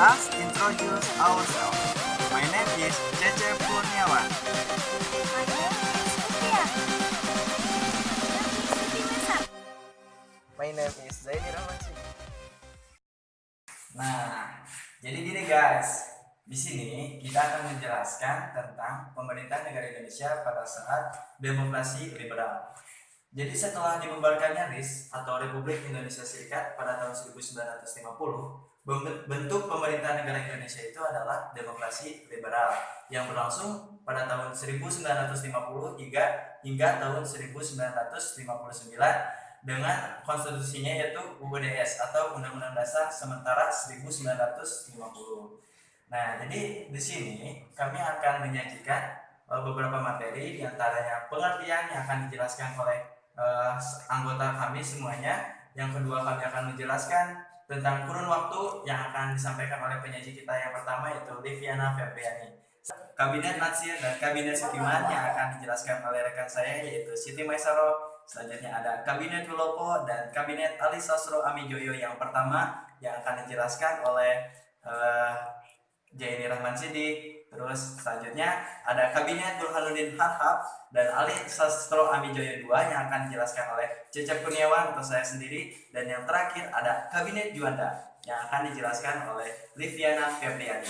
us introduce ourselves. My name is Cece Kurniawan. My name is Utia. My name is Zaini Rahmansi. Nah, jadi gini guys, di sini kita akan menjelaskan tentang pemerintahan negara Indonesia pada saat demokrasi liberal. Jadi setelah dibubarkannya RIS atau Republik Indonesia Serikat pada tahun 1950, bentuk pemerintahan negara Indonesia itu adalah demokrasi liberal yang berlangsung pada tahun 1950 hingga tahun 1959 dengan konstitusinya yaitu UUDS atau Undang-Undang Dasar Sementara 1950. Nah, jadi di sini kami akan menyajikan beberapa materi, diantaranya pengertian yang akan dijelaskan oleh anggota kami semuanya. Yang kedua, kami akan menjelaskan tentang kurun waktu yang akan disampaikan oleh penyaji kita yang pertama, yaitu Liviana Febriani. Kabinet Natsir dan Kabinet Sukiman yang akan dijelaskan oleh rekan saya, yaitu Siti Maisaro. Selanjutnya ada Kabinet Wilopo dan Kabinet Ali Sastro Amijoyo yang pertama yang akan dijelaskan oleh Jaini Rahman Sidik. Terus selanjutnya ada Kabinet Burhanuddin Harhab dan Ali Sastro Amijoyo II yang akan dijelaskan oleh Cecep Kurniawan atau saya sendiri. Dan yang terakhir ada Kabinet Juanda yang akan dijelaskan oleh Liviana Febriani.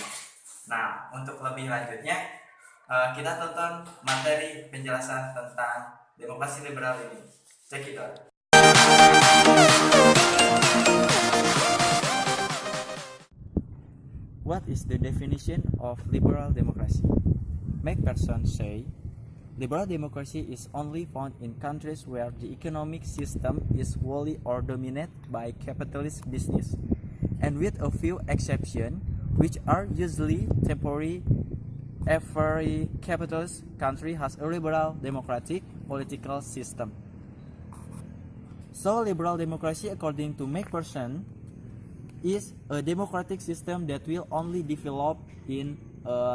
Nah, untuk lebih lanjutnya kita tonton materi penjelasan tentang demokrasi liberal ini. Check it out. What is the definition of liberal democracy? McPherson say, liberal democracy is only found in countries where the economic system is wholly or dominated by capitalist business, and with a few exceptions, which are usually temporary. Every capitalist country has a liberal democratic political system. So liberal democracy, according to McPherson, is a democratic system that will only develop in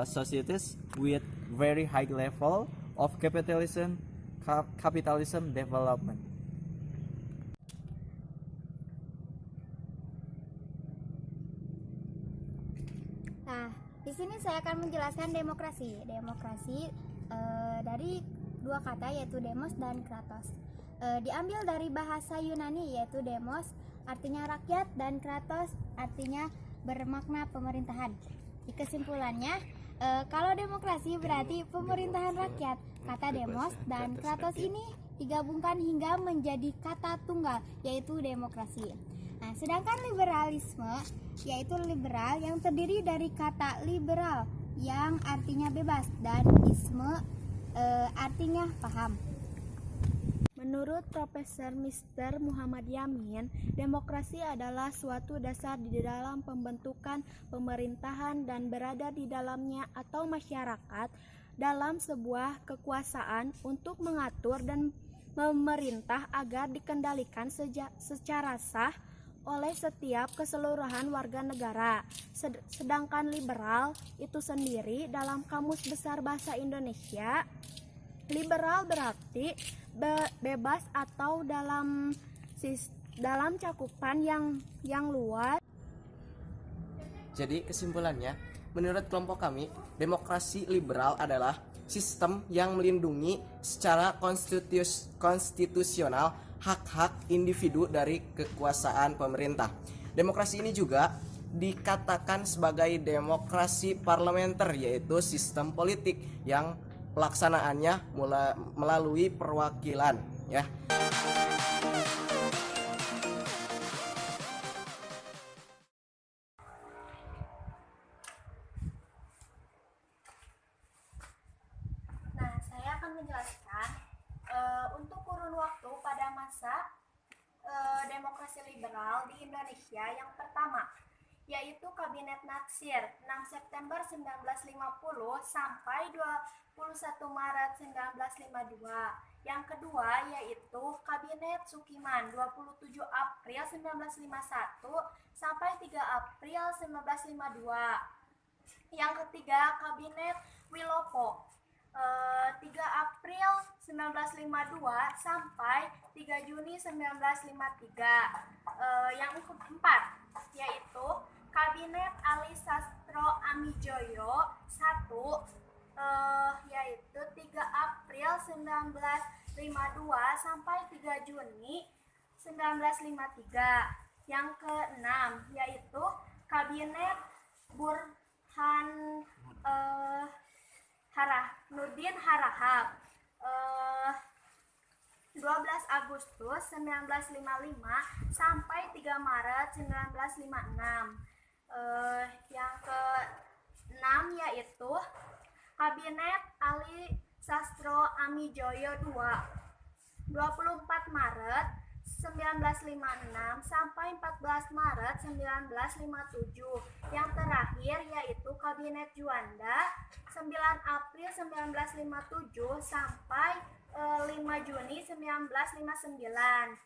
societies with very high level of capitalism development. Nah, di sini saya akan menjelaskan demokrasi. Demokrasi dari dua kata, yaitu demos dan kratos. Diambil dari bahasa Yunani, yaitu demos artinya rakyat dan kratos artinya bermakna pemerintahan. Di kesimpulannya, kalau demokrasi berarti pemerintahan rakyat. Kata demos dan kratos ini digabungkan hingga menjadi kata tunggal, yaitu demokrasi. Nah, sedangkan liberalisme yaitu liberal yang terdiri dari kata liberal yang artinya bebas dan isme artinya paham. Menurut Profesor Mr. Muhammad Yamin, demokrasi adalah suatu dasar di dalam pembentukan pemerintahan dan berada di dalamnya atau masyarakat dalam sebuah kekuasaan untuk mengatur dan memerintah agar dikendalikan secara sah oleh setiap keseluruhan warga negara. Sedangkan liberal itu sendiri dalam Kamus Besar Bahasa Indonesia, liberal berarti bebas atau dalam cakupan yang luas. Jadi kesimpulannya, menurut kelompok kami, demokrasi liberal adalah sistem yang melindungi secara konstitusional hak-hak individu dari kekuasaan pemerintah. Demokrasi ini juga dikatakan sebagai demokrasi parlementer, yaitu sistem politik yang pelaksanaannya melalui perwakilan, ya. Nah, saya akan menjelaskan untuk kurun waktu pada masa demokrasi liberal di Indonesia yang pertama, yaitu Kabinet Natsir 6 September 1950 sampai 21 Maret 1952. Yang kedua yaitu Kabinet Sukiman 27 April 1951 sampai 3 April 1952. Yang ketiga Kabinet Wilopo 3 April 1952 sampai 3 Juni 1953. Yang keempat yaitu Kabinet Ali Sastro Amijoyo 1 yaitu 3 April 1952 sampai 3 Juni 1953. Yang ke-6 yaitu Kabinet Burhan Nurdin Harahap 12 Agustus 1955 sampai 3 Maret 1956. Yang ke-6 yaitu Kabinet Ali Sastro Amijoyo 2 24 Maret 1956 sampai 14 Maret 1957. Yang terakhir yaitu Kabinet Juanda 9 April 1957 sampai 5 Juni 1959.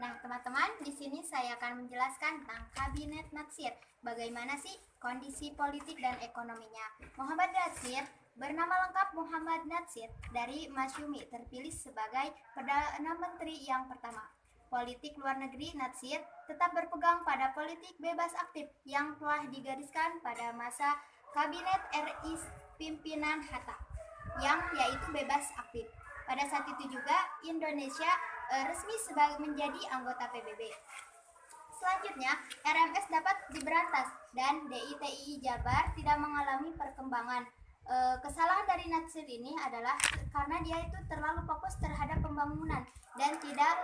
Nah, teman-teman, di sini saya akan menjelaskan tentang Kabinet Natsir. Bagaimana sih kondisi politik dan ekonominya? Muhammad Natsir bernama lengkap Muhammad Natsir dari Masyumi, terpilih sebagai Perdana Menteri yang pertama. Politik luar negeri Natsir tetap berpegang pada politik bebas aktif yang telah digariskan pada masa Kabinet RI pimpinan Hatta, yang yaitu bebas aktif. Pada saat itu juga Indonesia resmi sebagai menjadi anggota PBB. Selanjutnya, RMS dapat diberantas dan DITII Jabar tidak mengalami perkembangan. Kesalahan dari Natsir ini adalah karena dia itu terlalu fokus terhadap pembangunan dan tidak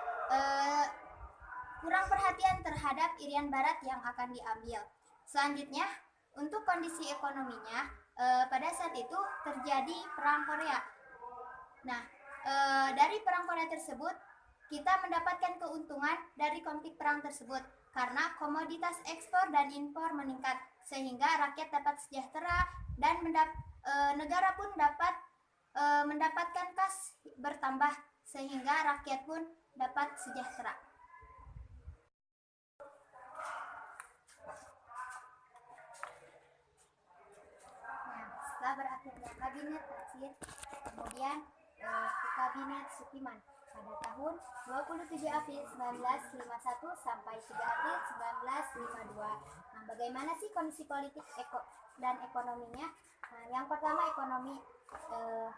kurang perhatian terhadap Irian Barat yang akan diambil. Selanjutnya, untuk kondisi ekonominya, pada saat itu terjadi Perang Korea. Nah, dari Perang Korea tersebut, kita mendapatkan keuntungan dari konflik perang tersebut karena komoditas ekspor dan impor meningkat, sehingga rakyat dapat sejahtera dan negara pun dapat mendapatkan kas bertambah, sehingga rakyat pun dapat sejahtera. Nah, setelah berakhirnya Kabinet Natsir, kemudian ke Kabinet Sukiman pada tahun 27 April 1951 sampai 3 April 1952. Nah, bagaimana sih kondisi politik dan ekonominya? Nah, yang pertama ekonomi.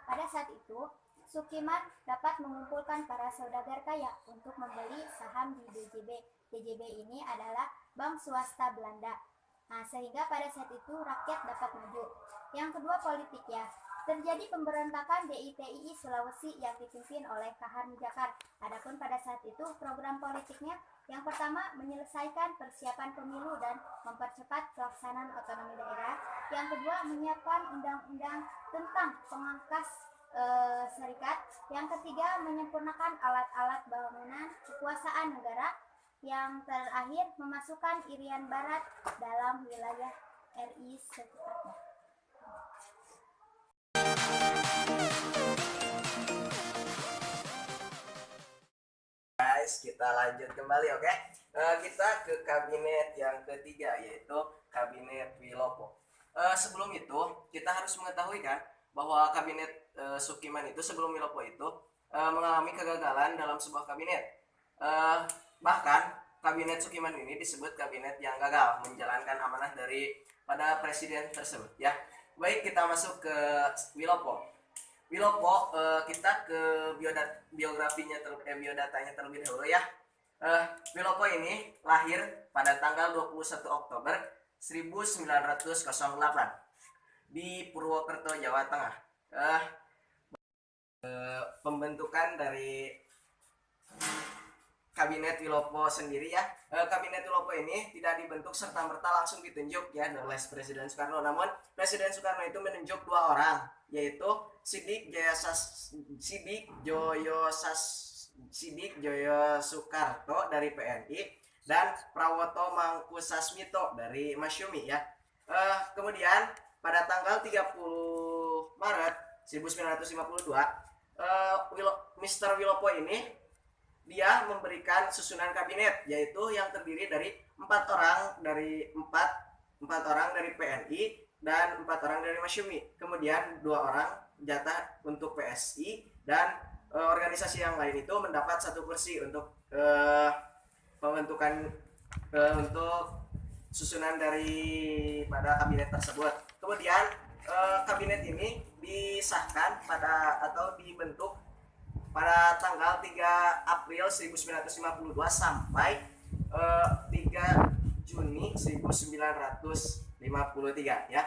Pada saat itu Sukiman dapat mengumpulkan para saudagar kaya untuk membeli saham di DJB. DJB ini adalah bank swasta Belanda. Nah, sehingga pada saat itu rakyat dapat maju. Yang kedua politik ya. Terjadi pemberontakan DITII Sulawesi yang dipimpin oleh Kahar Mujakar. Adapun pada saat itu program politiknya yang pertama menyelesaikan persiapan pemilu dan mempercepat pelaksanaan otonomi daerah. Yang kedua menyiapkan undang-undang tentang pengangkas serikat. Yang ketiga menyempurnakan alat-alat bangunan kekuasaan negara. Yang terakhir memasukkan Irian Barat dalam wilayah RI secepatnya. Guys, kita lanjut kembali, oke? Kita ke kabinet yang ketiga, yaitu Kabinet Wilopo. Sebelum itu, kita harus mengetahui kan bahwa kabinet Sukiman itu sebelum Wilopo itu mengalami kegagalan dalam sebuah kabinet. Bahkan kabinet Sukiman ini disebut kabinet yang gagal menjalankan amanah pada presiden tersebut, ya. Baik, kita masuk ke Wilopo. Wilopo, kita ke biodatanya terlebih dahulu ya. Wilopo ini lahir pada tanggal 21 Oktober 1908 di Purwokerto, Jawa Tengah. Pembentukan dari Kabinet Wilopo sendiri ya. Kabinet Wilopo ini tidak dibentuk serta-merta langsung ditunjuk ya oleh Presiden Soekarno, namun Presiden Soekarno itu menunjuk 2 orang, yaitu Sidik Joyo Soekarto dari PNI dan Prawoto Mangkusasmito dari Masyumi ya. Kemudian pada tanggal 30 Maret 1952 Mr. Wilopo ini dia memberikan susunan kabinet, yaitu yang terdiri dari 4 orang dari 4 4 orang dari PNI dan 4 orang dari Masyumi. Kemudian 2 orang jatah untuk PSI dan organisasi yang lain itu mendapat 1 kursi untuk pembentukan untuk susunan daripada kabinet tersebut. Kemudian kabinet ini disahkan atau dibentuk pada tanggal 3 April 1952 sampai 3 Juni 1953 ya.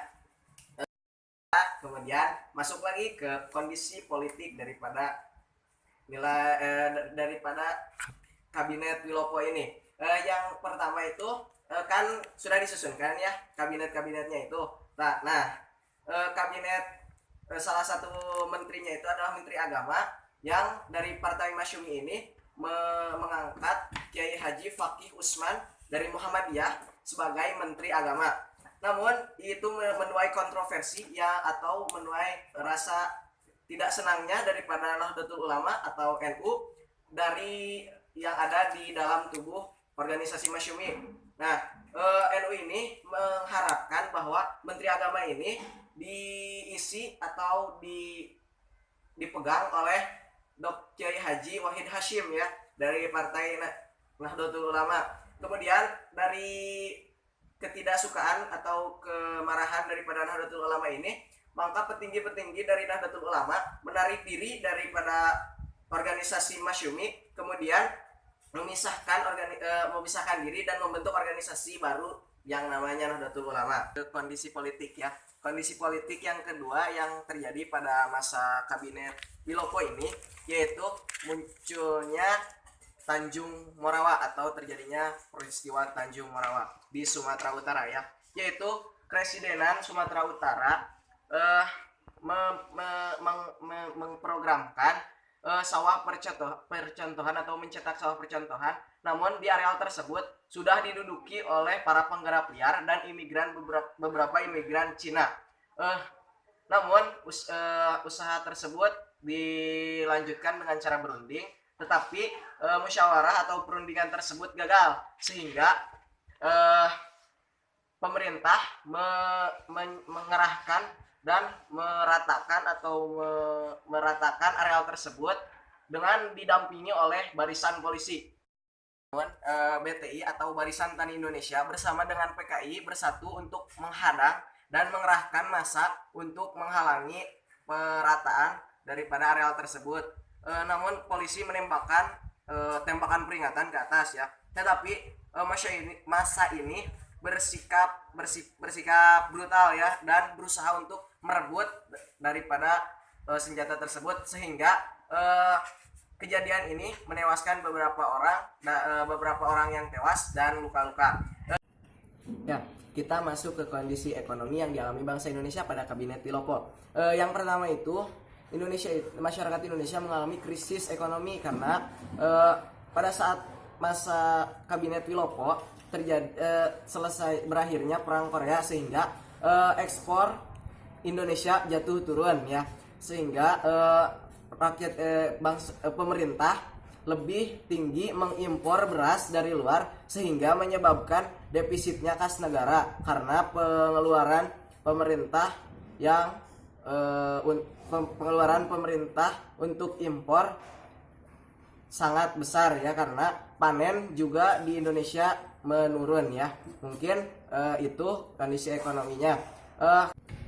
Kemudian masuk lagi ke kondisi politik daripada kabinet Wilopo ini. Yang pertama itu kan sudah disusunkan ya kabinet-kabinetnya itu. Nah, kabinet salah satu menterinya itu adalah Menteri Agama yang dari Partai Masyumi ini mengangkat Kiai Haji Fakih Usman dari Muhammadiyah sebagai Menteri Agama. Namun itu menuai kontroversi ya atau menuai rasa tidak senangnya daripada Nahdlatul Ulama atau NU dari yang ada di dalam tubuh organisasi Masyumi. Nah, NU ini mengharapkan bahwa Menteri Agama ini diisi atau dipegang oleh Dr. Kiai Haji Wahid Hashim ya dari Partai Nahdlatul Ulama. Kemudian dari ketidaksukaan atau kemarahan daripada Nahdlatul Ulama ini, maka petinggi-petinggi dari Nahdlatul Ulama menarik diri daripada organisasi Masyumi, kemudian memisahkan diri dan membentuk organisasi baru yang namanya Nahdlatul Ulama. Kondisi politik ya. Kondisi politik yang kedua yang terjadi pada masa kabinet Wilopo ini yaitu munculnya Tanjung Morawa atau terjadinya peristiwa Tanjung Morawa di Sumatera Utara ya, yaitu Presidenan Sumatera Utara memprogramkan sawah percontohan atau mencetak sawah percontohan, namun di areal tersebut sudah diduduki oleh para penggarap liar dan imigran beberapa imigran Cina. Namun usaha tersebut dilanjutkan dengan cara berunding, tetapi musyawarah atau perundingan tersebut gagal sehingga pemerintah mengerahkan dan meratakan areal tersebut dengan didampingi oleh barisan polisi. BTI atau Barisan Tani Indonesia bersama dengan PKI bersatu untuk menghadang dan mengerahkan massa untuk menghalangi perataan daripada areal tersebut. Namun polisi menembakkan tembakan peringatan ke atas ya. Tetapi massa ini bersikap brutal ya dan berusaha untuk merebut daripada senjata tersebut sehingga kejadian ini menewaskan beberapa orang yang tewas dan luka-luka. Ya, kita masuk ke kondisi ekonomi yang dialami bangsa Indonesia pada kabinet Wilopo. Yang pertama itu masyarakat Indonesia mengalami krisis ekonomi karena pada saat masa kabinet Wilopo selesai berakhirnya perang Korea sehingga ekspor Indonesia jatuh turun ya, sehingga pemerintah lebih tinggi mengimpor beras dari luar sehingga menyebabkan defisitnya kas negara karena pengeluaran pemerintah untuk impor sangat besar ya, karena panen juga di Indonesia menurun ya. Mungkin itu kondisi ekonominya.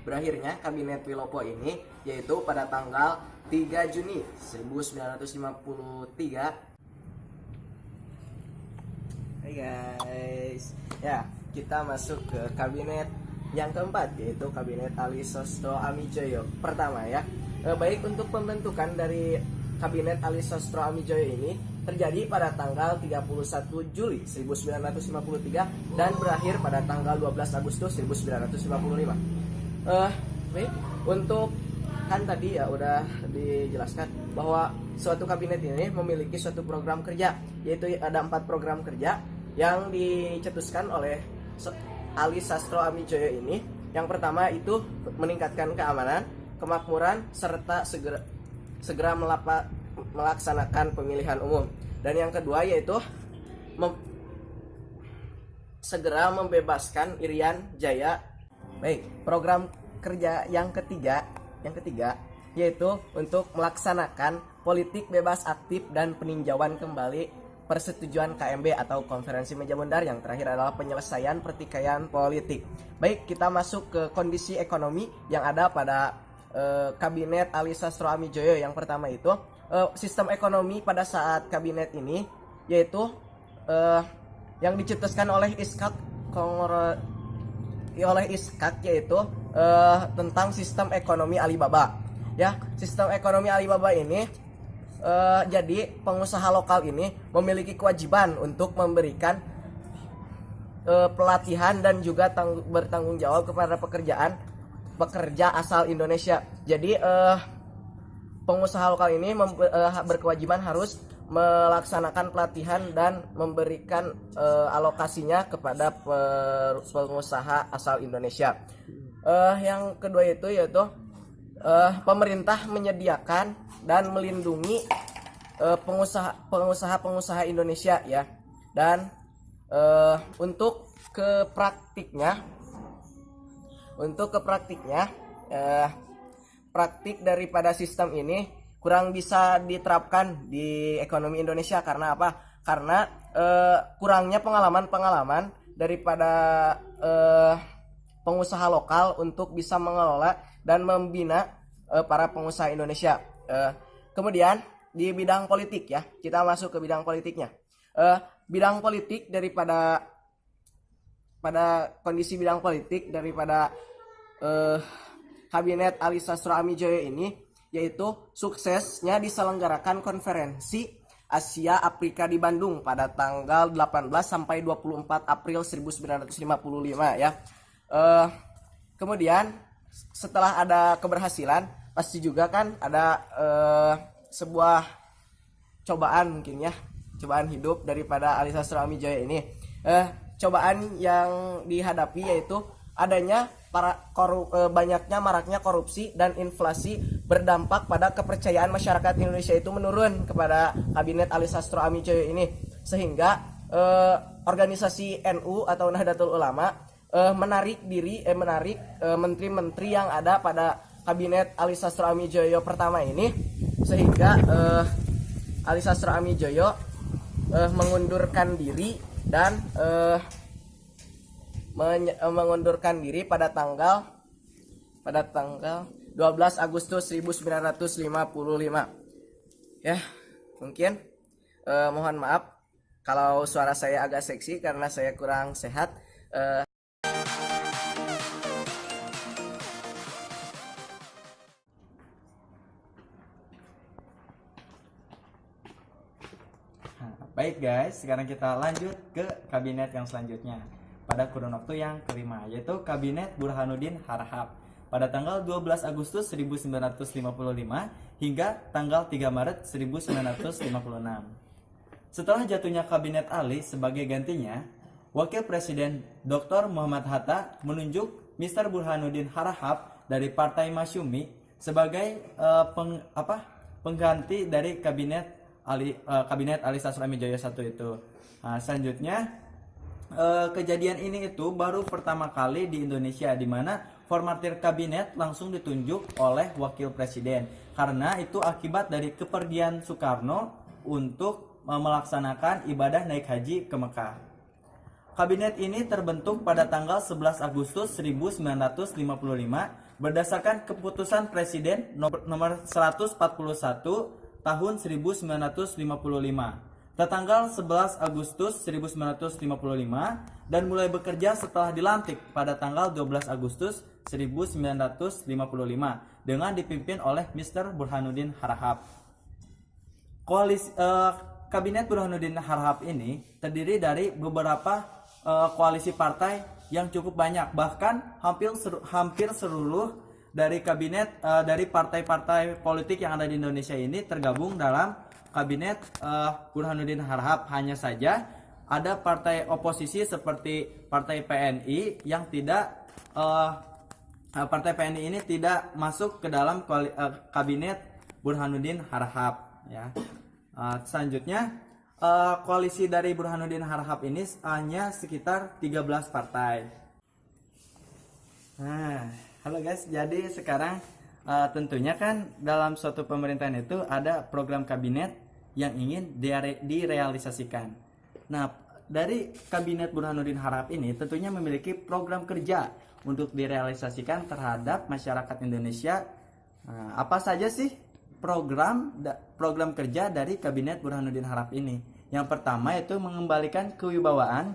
Berakhirnya kabinet Wilopo ini yaitu pada tanggal 3 Juni 1953. Hai guys. Ya, kita masuk ke kabinet yang keempat yaitu kabinet Ali Sastro Amijoyo pertama ya. Baik untuk pembentukan dari kabinet Ali Sastro Amijoyo ini terjadi pada tanggal 31 Juli 1953 dan berakhir pada tanggal 12 Agustus 1955. Baik, untuk kan tadi ya udah dijelaskan bahwa suatu kabinet ini memiliki suatu program kerja, yaitu ada 4 program kerja yang dicetuskan oleh Ali Sastro Amijoyo ini. Yang pertama itu meningkatkan keamanan, kemakmuran, serta segera melaksanakan pemilihan umum. Dan yang kedua yaitu segera membebaskan Irian Jaya. Baik, program kerja yang ketiga yaitu untuk melaksanakan politik bebas aktif dan peninjauan kembali persetujuan KMB atau konferensi meja bundar. Yang terakhir adalah penyelesaian pertikaian politik. Baik, kita masuk ke kondisi ekonomi yang ada pada kabinet Ali Sastro Amijoyo. Yang pertama itu sistem ekonomi pada saat kabinet ini yaitu yang dicetuskan oleh Iskak yaitu tentang sistem ekonomi Alibaba. Ya, sistem ekonomi Alibaba ini jadi pengusaha lokal ini memiliki kewajiban untuk memberikan pelatihan dan juga bertanggung jawab kepada pekerja asal Indonesia. Jadi pengusaha lokal ini berkewajiban harus melaksanakan pelatihan dan memberikan alokasinya kepada pengusaha asal Indonesia. Yang kedua itu yaitu pemerintah menyediakan dan melindungi pengusaha Indonesia ya. Dan untuk ke praktiknya praktik daripada sistem ini kurang bisa diterapkan di ekonomi Indonesia. Karena apa? Karena kurangnya pengalaman daripada pengusaha lokal untuk bisa mengelola dan membina para pengusaha Indonesia. Kemudian di bidang politik ya, kita masuk ke bidang politiknya. Bidang politik pada kondisi bidang politik daripada kabinet Ali Sastro Amijoyo ini yaitu suksesnya diselenggarakan konferensi Asia Afrika di Bandung pada tanggal 18 sampai 24 April 1955 ya. Kemudian setelah ada keberhasilan pasti juga kan ada sebuah cobaan mungkin ya, cobaan hidup daripada Ali Sastro Amijoyo ini. Cobaan yang dihadapi yaitu adanya banyaknya maraknya korupsi dan inflasi berdampak pada kepercayaan masyarakat Indonesia itu menurun kepada kabinet Ali Sastro Amijoyo ini, sehingga organisasi NU atau Nahdlatul Ulama menarik menteri-menteri yang ada pada kabinet Ali Sastro Amijoyo pertama ini, sehingga Ali Sastro Amijoyo mengundurkan diri dan mengundurkan diri pada tanggal 12 Agustus 1955 ya. Mungkin mohon maaf kalau suara saya agak seksi karena saya kurang sehat. Baik guys, sekarang kita lanjut ke kabinet yang selanjutnya pada kurun waktu yang kelima, yaitu Kabinet Burhanuddin Harahap pada tanggal 12 Agustus 1955 hingga tanggal 3 Maret 1956. Setelah jatuhnya Kabinet Ali sebagai gantinya, Wakil Presiden Dr. Muhammad Hatta menunjuk Mr. Burhanuddin Harahap dari Partai Masyumi sebagai pengganti dari Kabinet Ali Sastro Amijoyo I itu. Nah, selanjutnya kejadian ini itu baru pertama kali di Indonesia, di mana formatir kabinet langsung ditunjuk oleh wakil presiden, karena itu akibat dari kepergian Soekarno untuk melaksanakan ibadah naik haji ke Mekah. Kabinet ini terbentuk pada tanggal 11 Agustus 1955 berdasarkan keputusan Presiden nomor 141 tahun 1955. Tertanggal 11 Agustus 1955 dan mulai bekerja setelah dilantik pada tanggal 12 Agustus 1955 dengan dipimpin oleh Mr. Burhanuddin Harahap. Kabinet Burhanuddin Harahap ini terdiri dari beberapa koalisi partai yang cukup banyak, bahkan hampir seluruh dari kabinet dari partai-partai politik yang ada di Indonesia ini tergabung dalam kabinet Burhanuddin Harahap. Hanya saja ada partai oposisi seperti partai PNI yang partai PNI ini tidak masuk ke dalam kabinet Burhanuddin Harahap ya. Selanjutnya koalisi dari Burhanuddin Harahap ini hanya sekitar 13 partai. Nah, halo guys, jadi sekarang tentunya kan dalam suatu pemerintahan itu ada program kabinet yang ingin direalisasikan. Nah, dari kabinet Burhanuddin Harahap ini tentunya memiliki program kerja untuk direalisasikan terhadap masyarakat Indonesia. Nah, apa saja sih program kerja dari kabinet Burhanuddin Harahap ini? Yang pertama itu mengembalikan kewibawaan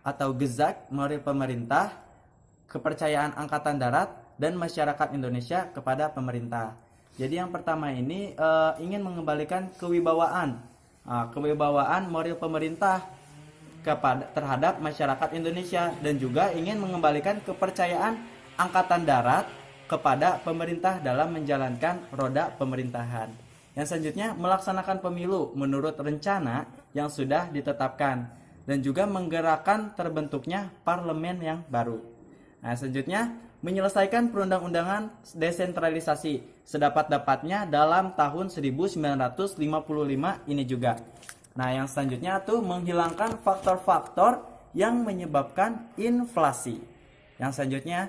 atau gezak moral pemerintah, kepercayaan angkatan darat dan masyarakat Indonesia kepada pemerintah. Jadi yang pertama ini ingin mengembalikan kewibawaan moral pemerintah terhadap masyarakat Indonesia, dan juga ingin mengembalikan kepercayaan angkatan darat kepada pemerintah dalam menjalankan roda pemerintahan. Yang selanjutnya melaksanakan pemilu menurut rencana yang sudah ditetapkan, dan juga menggerakkan terbentuknya parlemen yang baru. Nah, selanjutnya menyelesaikan perundang-undangan desentralisasi sedapat-dapatnya dalam tahun 1955 ini juga. Nah, yang selanjutnya tuh menghilangkan faktor-faktor yang menyebabkan inflasi. Yang selanjutnya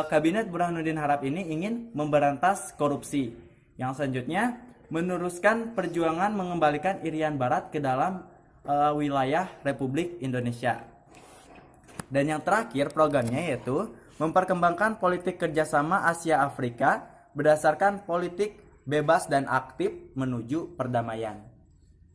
kabinet Burhanuddin Harahap ini ingin memberantas korupsi. Yang selanjutnya meneruskan perjuangan mengembalikan Irian Barat ke dalam wilayah Republik Indonesia. Dan yang terakhir programnya yaitu memperkembangkan politik kerjasama Asia Afrika berdasarkan politik bebas dan aktif menuju perdamaian.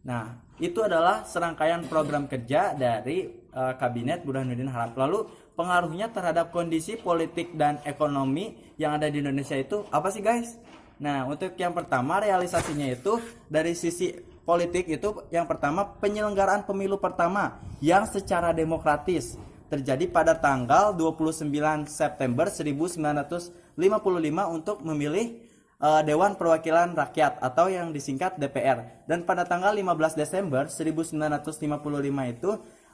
Nah, itu adalah serangkaian program kerja dari kabinet Burhanuddin Harahap. Lalu pengaruhnya terhadap kondisi politik dan ekonomi yang ada di Indonesia itu apa sih guys? Nah, untuk yang pertama realisasinya itu dari sisi politik itu yang pertama penyelenggaraan pemilu pertama yang secara demokratis terjadi pada tanggal 29 September 1955 untuk memilih Dewan Perwakilan Rakyat atau yang disingkat DPR, dan pada tanggal 15 Desember 1955 itu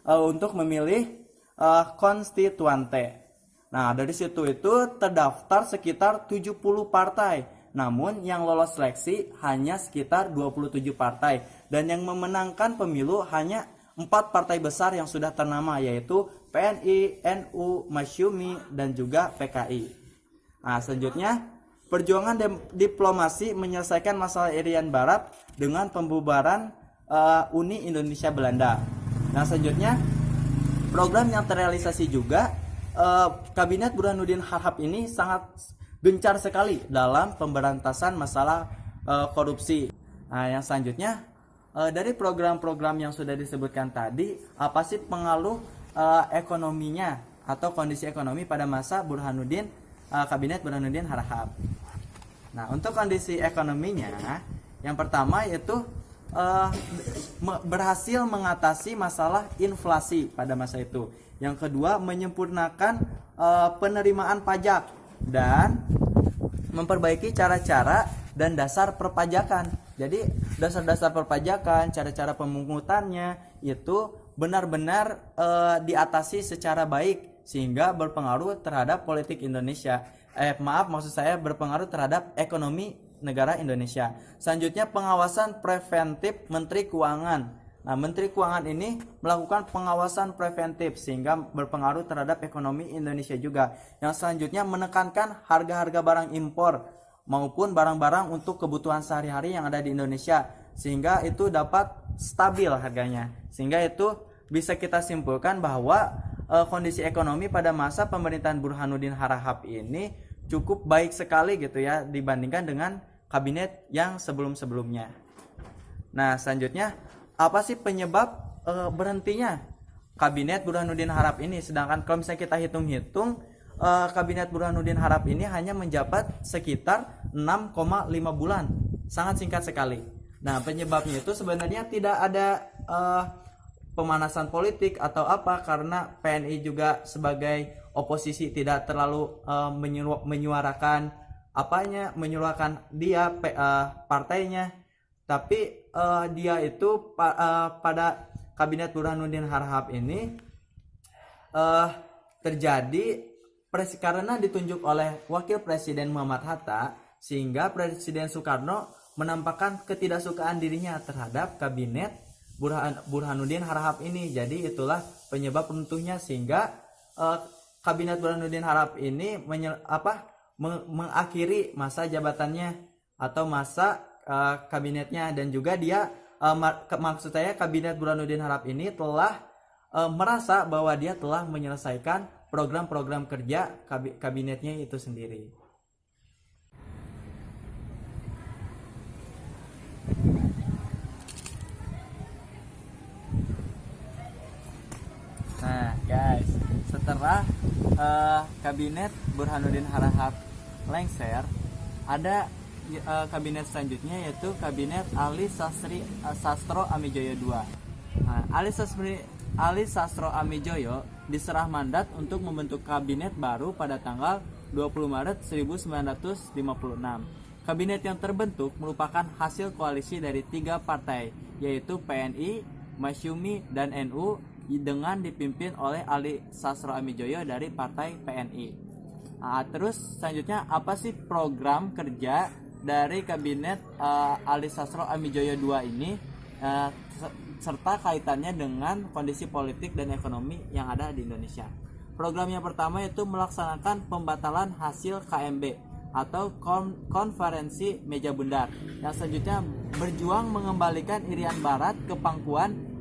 untuk memilih konstituante. Nah, dari situ itu terdaftar sekitar 70 partai, namun yang lolos seleksi hanya sekitar 27 partai, dan yang memenangkan pemilu hanya 4 partai besar yang sudah ternama, yaitu PNI, NU, Masyumi, dan juga PKI. Nah, selanjutnya perjuangan diplomasi menyelesaikan masalah Irian Barat dengan pembubaran Uni Indonesia Belanda. Nah, selanjutnya program yang terrealisasi juga kabinet Burhanuddin Harahap ini sangat gencar sekali dalam pemberantasan masalah korupsi. Nah, yang selanjutnya dari program-program yang sudah disebutkan tadi, apa sih pengaruh ekonominya atau kondisi ekonomi pada masa kabinet Burhanuddin Harahap? Nah, untuk kondisi ekonominya, yang pertama yaitu berhasil mengatasi masalah inflasi pada masa itu. Yang kedua, menyempurnakan penerimaan pajak dan memperbaiki cara-cara dan dasar perpajakan. Jadi, dasar-dasar perpajakan, cara-cara pemungutannya itu benar-benar diatasi secara baik sehingga berpengaruh terhadap politik Indonesia. Maksud saya berpengaruh terhadap ekonomi negara Indonesia. Selanjutnya pengawasan preventif Menteri Keuangan. Nah, Menteri Keuangan ini melakukan pengawasan preventif sehingga berpengaruh terhadap ekonomi Indonesia juga. Yang selanjutnya menekankan harga-harga barang impor maupun barang-barang untuk kebutuhan sehari-hari yang ada di Indonesia sehingga itu dapat stabil harganya. Sehingga itu bisa kita simpulkan bahwa kondisi ekonomi pada masa pemerintahan Burhanuddin Harahap ini cukup baik sekali gitu ya dibandingkan dengan kabinet yang sebelum-sebelumnya. Nah, selanjutnya apa sih penyebab berhentinya kabinet Burhanuddin Harahap ini? Sedangkan kalau misalnya kita hitung-hitung kabinet Burhanuddin Harahap ini hanya menjabat sekitar 6,5 bulan. Sangat singkat sekali. Nah, penyebabnya itu sebenarnya tidak ada pemanasan politik atau apa, karena PNI juga sebagai oposisi tidak terlalu menyuarakan dia partainya, tapi dia itu pada kabinet Burhanuddin Harahap ini terjadi karena ditunjuk oleh Wakil Presiden Muhammad Hatta, sehingga Presiden Soekarno menampakkan ketidaksukaan dirinya terhadap kabinet Burhanuddin Harahap ini. Jadi itulah penyebab runtuhnya, sehingga kabinet Burhanuddin Harahap ini mengakhiri masa jabatannya atau masa kabinetnya. Dan juga dia maksud saya kabinet Burhanuddin Harahap ini telah merasa bahwa dia telah menyelesaikan program-program kerja kabinetnya itu sendiri. Nah guys, setelah kabinet Burhanuddin Harahap lengser, ada kabinet selanjutnya, yaitu kabinet Ali Sastro Amijoyo II. Nah, Ali Sastro Amijoyo diserah mandat untuk membentuk kabinet baru pada tanggal 20 Maret 1956. Kabinet yang terbentuk merupakan hasil koalisi dari 3 partai, yaitu PNI, Masyumi, dan NU, dengan dipimpin oleh Ali Sastro Amijoyo dari partai PNI. Nah, terus selanjutnya apa sih program kerja dari kabinet Ali Sastro Amijoyo II ini, serta kaitannya dengan kondisi politik dan ekonomi yang ada di Indonesia? Program yang pertama yaitu melaksanakan pembatalan hasil KMB atau konferensi meja bundar. Yang selanjutnya berjuang mengembalikan Irian Barat ke pangkuan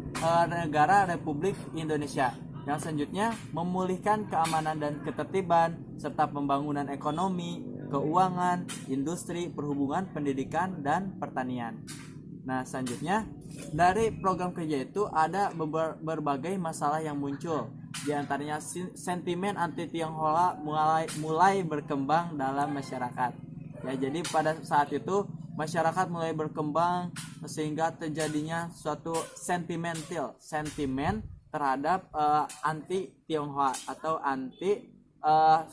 negara Republik Indonesia. Yang selanjutnya memulihkan keamanan dan ketertiban serta pembangunan ekonomi, keuangan, industri, perhubungan, pendidikan, dan pertanian. Nah, selanjutnya dari program kerja itu ada berbagai masalah yang muncul. Di antaranya sentimen anti Tionghoa mulai berkembang dalam masyarakat. Ya, jadi pada saat itu masyarakat mulai berkembang sehingga terjadinya suatu sentimen terhadap anti Tionghoa atau anti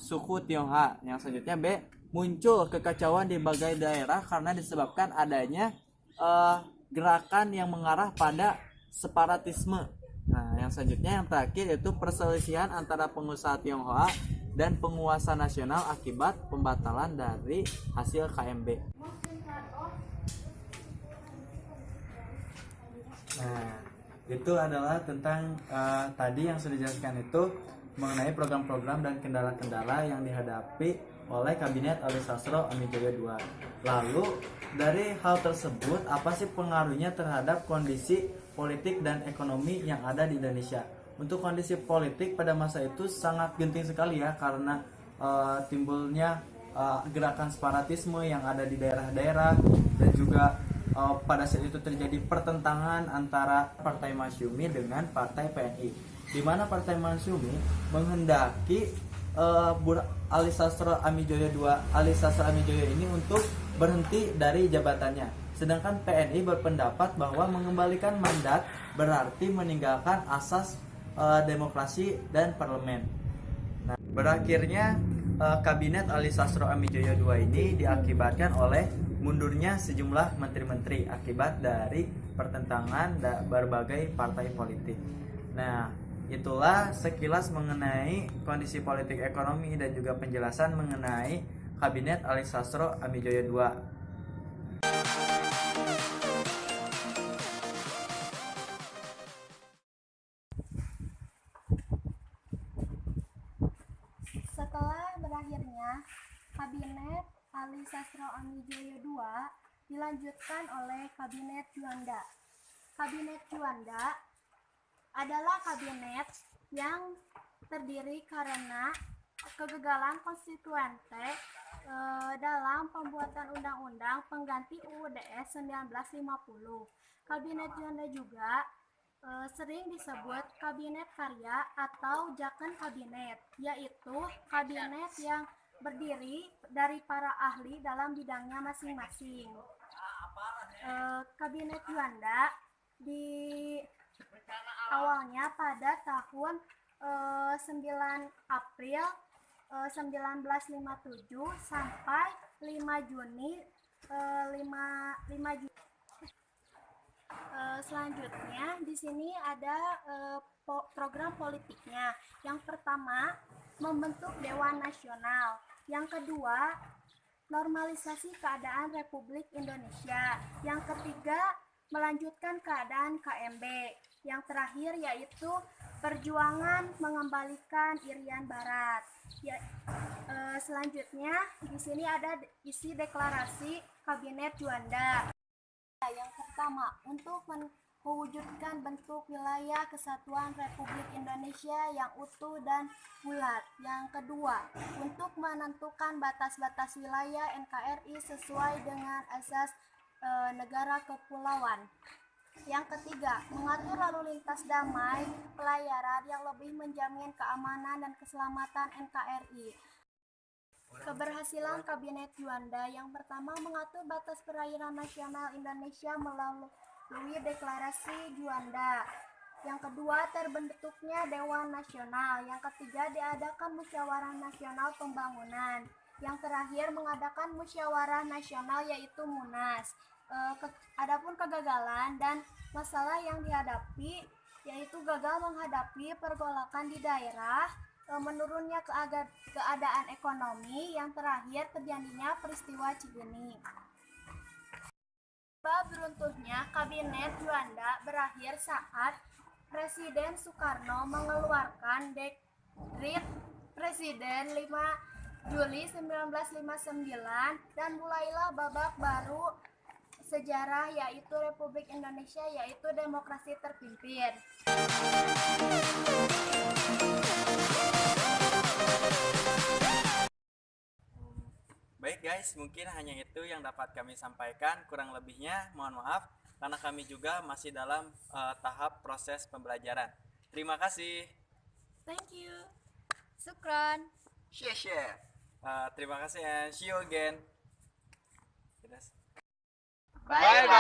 suku Tionghoa. Yang selanjutnya B, muncul kekacauan di berbagai daerah karena disebabkan adanya gerakan yang mengarah pada separatisme. Nah, yang selanjutnya yang terakhir yaitu perselisihan antara pengusaha Tionghoa dan penguasa nasional akibat pembatalan dari hasil KMB. Nah, itu adalah tentang tadi yang sudah dijelaskan itu mengenai program-program dan kendala-kendala yang dihadapi oleh kabinet Ali Sastro Amijoyo II. Lalu dari hal tersebut apa sih pengaruhnya terhadap kondisi politik dan ekonomi yang ada di Indonesia? Untuk kondisi politik pada masa itu sangat genting sekali ya, karena timbulnya gerakan separatisme yang ada di daerah-daerah, dan juga pada saat itu terjadi pertentangan antara Partai Masyumi dengan Partai PNI, di mana Partai Masyumi menghendaki Ali Sastro Amijoyo ini untuk berhenti dari jabatannya, sedangkan PNI berpendapat bahwa mengembalikan mandat berarti meninggalkan asas demokrasi dan parlemen. Nah, berakhirnya kabinet Ali Sastro Amijoyo II ini diakibatkan oleh mundurnya sejumlah menteri-menteri akibat dari pertentangan berbagai partai politik. Nah, itulah sekilas mengenai kondisi politik ekonomi dan juga penjelasan mengenai kabinet Ali Sastro Amijoyo II. Setelah berakhirnya kabinet Ali Sastro Amijoyo II dilanjutkan oleh kabinet Juanda. Kabinet Juanda adalah kabinet yang terdiri karena kegagalan konstituante dalam pembuatan undang-undang pengganti UUD 1950. Kabinet Juanda juga sering disebut kabinet karya atau Jaken kabinet, yaitu kabinet yang berdiri dari para ahli dalam bidangnya masing-masing. Kabinet Juanda di awalnya pada tahun 9 April 1957 sampai 5 Juni 5 Juni. Selanjutnya di sini ada program politiknya. Yang pertama, membentuk Dewan Nasional. Yang kedua, normalisasi keadaan Republik Indonesia. Yang ketiga, melanjutkan keadaan KMB. Yang terakhir yaitu perjuangan mengembalikan Irian Barat. Selanjutnya di sini ada isi deklarasi Kabinet Juanda. Yang pertama, untuk mewujudkan bentuk wilayah kesatuan Republik Indonesia yang utuh dan bulat. Yang kedua, untuk menentukan batas-batas wilayah NKRI sesuai dengan asas negara kepulauan. Yang ketiga, mengatur lalu lintas damai pelayaran yang lebih menjamin keamanan dan keselamatan NKRI. Keberhasilan Kabinet Juanda yang pertama mengatur batas perairan nasional Indonesia melalui deklarasi Juanda. Yang kedua, terbentuknya Dewan Nasional. Yang ketiga, diadakan Musyawarah Nasional Pembangunan. Yang terakhir, mengadakan Musyawarah Nasional yaitu Munas. Adapun kegagalan dan masalah yang dihadapi yaitu gagal menghadapi pergolakan di daerah, menurunnya keadaan ekonomi, yang terakhir terjadinya peristiwa Cigeni. Beruntuhnya Kabinet Juanda berakhir saat Presiden Soekarno mengeluarkan Dekret Presiden 5 Juli 1959 dan mulailah babak baru sejarah yaitu Republik Indonesia, yaitu demokrasi terpimpin. Baik guys, mungkin hanya itu yang dapat kami sampaikan. Kurang lebihnya mohon maaf karena kami juga masih dalam tahap proses pembelajaran. Terima kasih. Thank you. Sukron. Share. Terima kasih and see you again. Bye bye.